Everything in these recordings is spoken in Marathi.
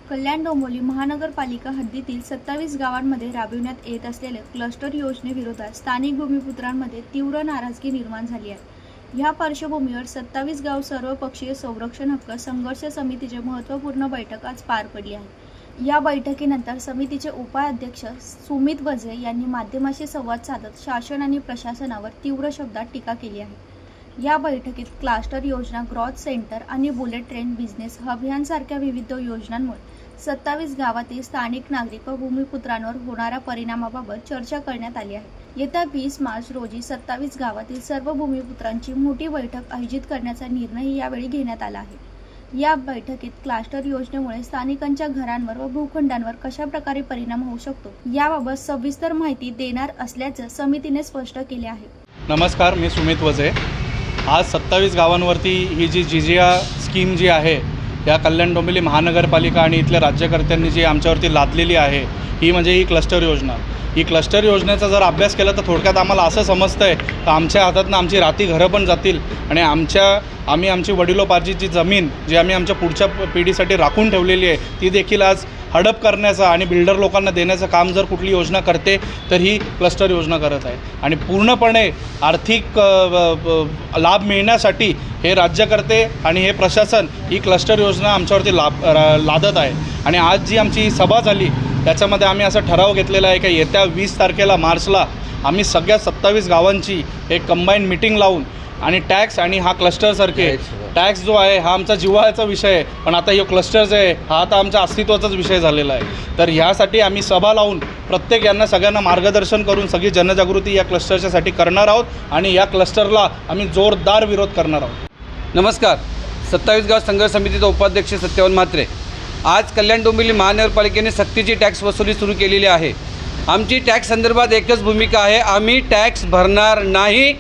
कल्याण डोंबिवली महानगरपालिका हद्दीतील 27 गावांमध्ये राबविण्यात येत असलेल्या क्लस्टर योजनेविरोधात स्थानिक भूमिपुत्रांमध्ये तीव्र नाराजगी निर्माण झाली आहे। या पार्श्वभूमीवर 27 गाव सर्वपक्षीय संरक्षण हक्क संघर्ष समितीची महत्त्वपूर्ण बैठक आज पार पडली आहे। या बैठकीनंतर समितीचे उपाध्यक्ष सुमित वझे यांनी माध्यमांशी संवाद साधत शासन आणि प्रशासनावर तीव्र शब्दात टीका केली आहे। या बैठकीत क्लस्टर योजना, ग्रोथ सेंटर आणि बुलेट ट्रेन बिझनेस हब यांसारख्या विविध योजनांमुळे 27 गावातील स्थानिक नागरिक व भूमिपुत्रांवर होणाऱ्या परिणामाबाबत चर्चा करण्यात आली आहे। येत्या 20 मार्च रोजी 27 गावातील सर्व भूमिपुत्रांची मोठी बैठक आयोजित करण्याचा निर्णय यावेळी घेण्यात आला आहे। या बैठकीत क्लस्टर योजनेमुळे स्थानिकांच्या घरांवर व भूखंडांवर कशा प्रकारे परिणाम होऊ शकतो याबाबत सविस्तर माहिती देणार असल्याचं समितीने स्पष्ट केले आहे। नमस्कार, मी सुमित वझे। आज 27 गावांवरती ही जी जिजिया स्कीम जी आहे या कल्याण डोंबिवली महानगरपालिका आणि इथल्या राज्यकर्त्यांनी जी आमच्यावरती लादलेली आहे ही म्हणजे ही क्लस्टर योजना। ही क्लस्टर योजनेचा जर अभ्यास केला तर थोडक्यात आम्हाला असं समजतं आहे की आमच्या हातातनं आमची राती घरं पण जातील आणि आम्ही आमची वडिलोपार्जितची जमीन जी आम्ही आमच्या पुढच्या पिढीसाठी राखून ठेवलेली आहे ती देखील आज हडप करण्याचं आणि बिल्डर लोकांना देण्याचं काम जर कुठली योजना करते तर ही क्लस्टर योजना करत आहे। आणि पूर्णपणे आर्थिक लाभ मिळण्यासाठी हे राज्यकर्ते आणि हे प्रशासन ही क्लस्टर योजना आमच्यावरती लादत आहे। आणि आज जी आमची सभा झाली त्याच्यामध्ये आम्ही असा ठराव घेतलेला आहे की येत्या 20 तारखेला मार्चला आम्ही सगळ्या 27 गावांची एक कंबाईंड मीटिंग लावून आणि टॅक्स आणि हा क्लस्टरसारखे टॅक्स जो आहे हा आमचा जिव्हाळ्याचा विषय आहे, पण आता हे क्लस्टर जे आहे हा आता आमच्या अस्तित्वाचाच विषय झालेला आहे। तर ह्यासाठी आम्ही सभा लावून प्रत्येक यांना सगळ्यांना मार्गदर्शन करून सगळी जनजागृती या क्लस्टरच्यासाठी करणार आहोत आणि या क्लस्टरला आम्ही जोरदार विरोध करणार आहोत। नमस्कार, 27 गाव संघर्ष समितीचा उपाध्यक्ष सत्यवान म्हात्रे। आज कल्याण डोंबिवली महानगरपालिकेने सक्तीची टॅक्स वसुली सुरू केलेली आहे। आमची टॅक्स संदर्भात एकच भूमिका आहे, आम्ही टॅक्स भरणार नाही।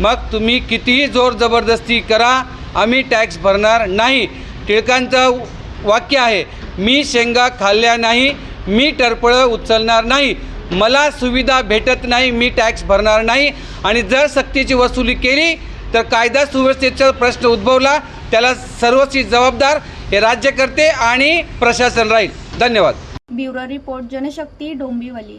मग तुम्ही कितीही जोर जबरदस्ती करा, आम्ही टॅक्स भरणार नाही। टिळकांचं वाक्य आहे, मी शेंगा खाल्ल्या नाही, मी टरफळं उचलणार नाही, मला सुविधा भेटत नाही, मी टॅक्स भरणार नाही। आणि जर सक्तीची वसुली केली तर कायदा सुव्यवस्थेचा प्रश्न उद्भवला, त्याला सर्वस्वी जबाबदार हे राज्यकर्ते आणि प्रशासन राहील। धन्यवाद। Bureau report, Janshakti, Dombivli.